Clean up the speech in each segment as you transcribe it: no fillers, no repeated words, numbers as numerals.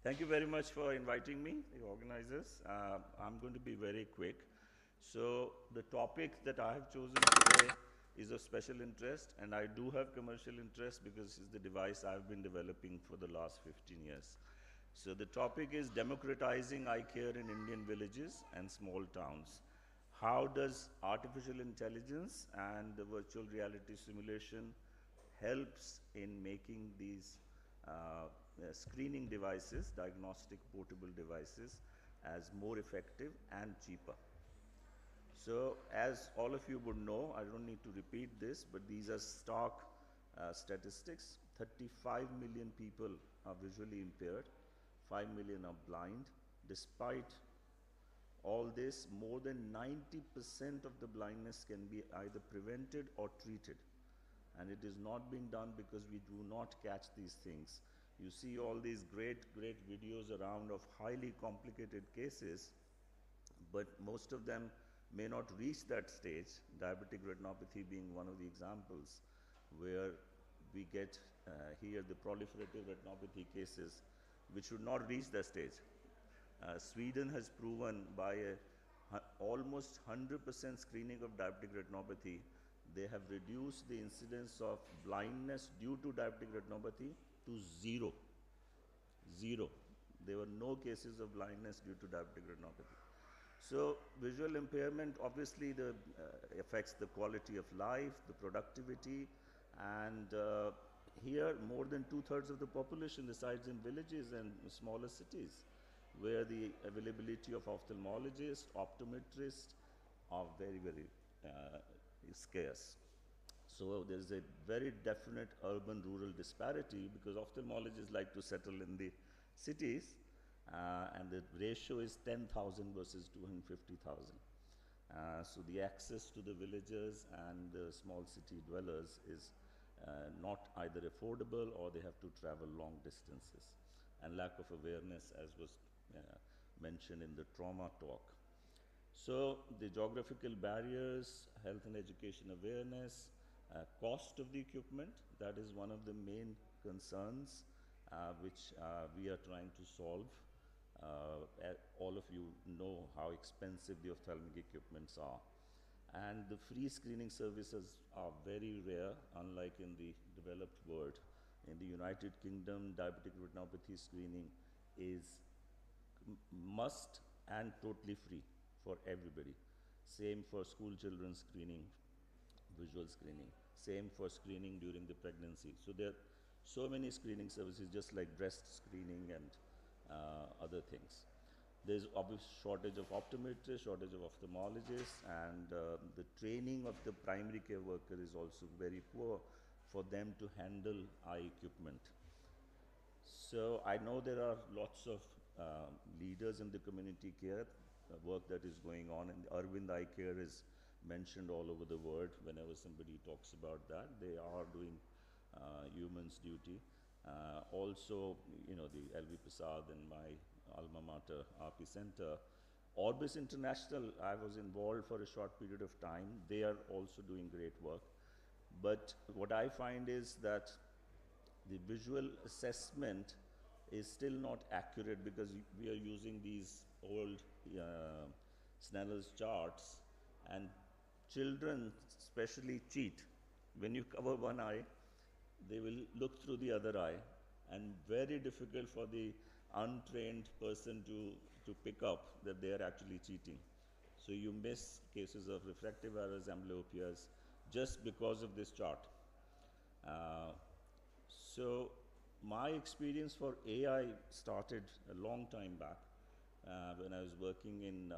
Thank you very much for inviting me, the organizers. I'm going to be very quick. So the topic that I have chosen today is of special interest, and I do have commercial interest because it's the device I've been developing for the last 15 years. So the topic is democratizing eye care in Indian villages and small towns. How does artificial intelligence and the virtual reality simulation helps in making these screening devices, diagnostic portable devices, as more effective and cheaper? So as all of you would know, I don't need to repeat this, but these are stark statistics. 35 million people are visually impaired, 5 million are blind. Despite all this, more than 90% of the blindness can be either prevented or treated. And it is not being done because we do not catch these things. You see all these great videos around of highly complicated cases, but most of them may not reach that stage, diabetic retinopathy being one of the examples, where we get here the proliferative retinopathy cases which should not reach that stage. Sweden has proven by almost 100% screening of diabetic retinopathy, they have reduced the incidence of blindness due to diabetic retinopathy to zero. Zero. There were no cases of blindness due to diabetic retinopathy. So visual impairment obviously affects the quality of life, the productivity, and here more than 2/3 of the population resides in villages and smaller cities where the availability of ophthalmologists, optometrists are very scarce. So there's a very definite urban-rural disparity because ophthalmologists like to settle in the cities, and the ratio is 10,000 versus 250,000. So the access to the villagers and the small city dwellers is not either affordable or they have to travel long distances, and lack of awareness, as was mentioned in the trauma talk. So the geographical barriers, health and education awareness, cost of the equipment, that is one of the main concerns which we are trying to solve. All of you know how expensive the ophthalmic equipments are. And the free screening services are very rare, unlike in the developed world. In the United Kingdom, diabetic retinopathy screening is must and totally free for everybody. Same for school children screening, visual screening. Same for screening during the pregnancy. So there are so many screening services, just like breast screening and other things. There's obvious shortage of optometrists, shortage of ophthalmologists, and the training of the primary care worker is also very poor for them to handle eye equipment. So I know there are lots of leaders in the community care work that is going on, and Arvind Eye Care is mentioned all over the world. Whenever somebody talks about that, they are doing human's duty. Also, you know, the LV Prasad and my alma mater, RP Center. Orbis International, I was involved for a short period of time. They are also doing great work. But what I find is that the visual assessment is still not accurate because we are using these old Snell's charts, and children especially cheat. When you cover one eye, they will look through the other eye, and very difficult for the untrained person to pick up that they are actually cheating. So you miss cases of refractive errors, amblyophias, just because of this chart. So my experience for AI started a long time back when I was working in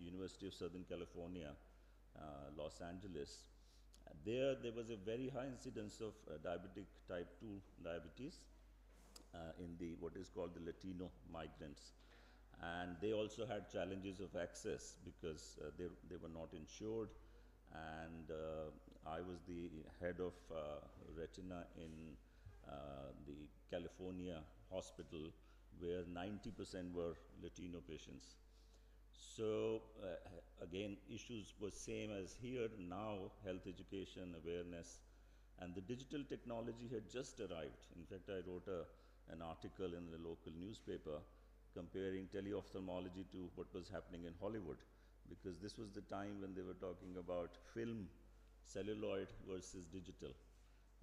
University of Southern California, Los Angeles. There was a very high incidence of diabetic type 2 diabetes in the what is called the Latino migrants. And they also had challenges of access because they were not insured. And I was the head of retina in the California hospital, where 90% were Latino patients. So again, issues were same as here. Now health education, awareness, and the digital technology had just arrived. In fact, I wrote a an article in the local newspaper comparing teleophthalmology to what was happening in Hollywood, because this was the time when they were talking about film, celluloid versus digital,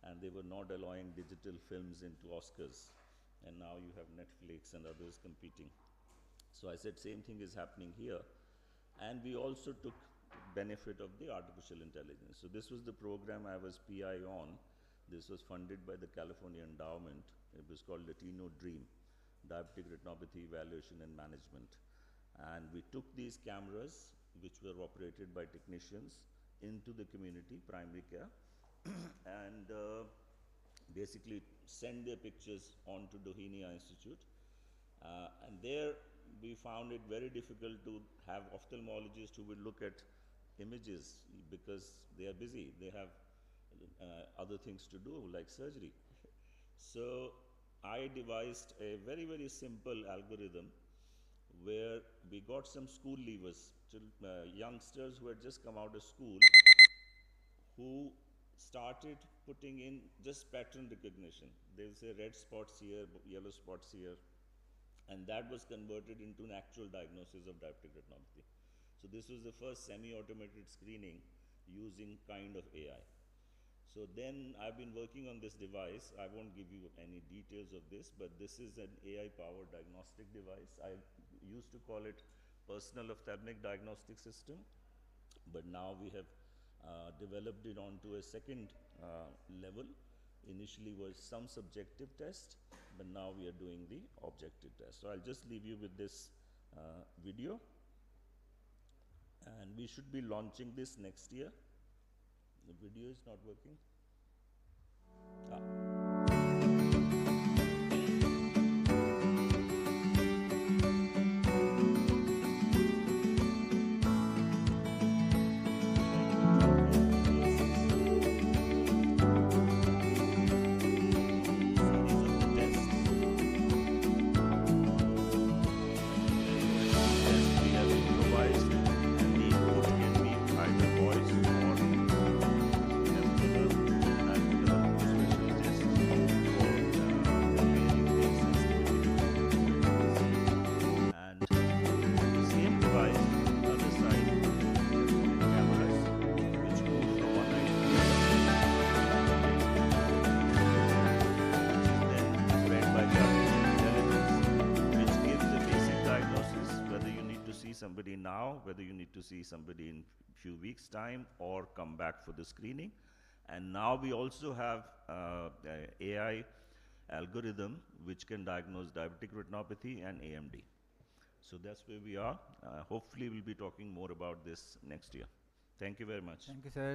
and they were not allowing digital films into Oscars. And now you have Netflix and others competing. So I said same thing is happening here. And we also took benefit of the artificial intelligence. So this was the program I was PI on. This was funded by the California Endowment. It was called Latino Dream, Diabetic Retinopathy Evaluation and Management. And we took these cameras, which were operated by technicians, into the community, primary care, and basically send their pictures on to Doheny Eye Institute. And there we found it very difficult to have ophthalmologists who would look at images because they are busy. They have other things to do like surgery. So I devised a very, very simple algorithm where we got some school leavers, youngsters who had just come out of school, who started putting in just pattern recognition. They'll say red spots here, yellow spots here, and that was converted into an actual diagnosis of diabetic retinopathy. So this was the first semi-automated screening using kind of AI. So then I've been working on this device. I won't give you any details of this, but this is an AI-powered diagnostic device. I used to call it personal ophthalmic diagnostic system, but now we have developed it onto a second level. Initially was some subjective test, but now we are doing the objective test. So I'll just leave you with this video, and we should be launching this next year. The video is not working. Somebody now, whether you need to see somebody in few weeks time or come back for the screening. And now we also have AI algorithm which can diagnose diabetic retinopathy and AMD. So that's where we are. Hopefully we'll be talking more about this next year. Thank you very much. Thank you, sir.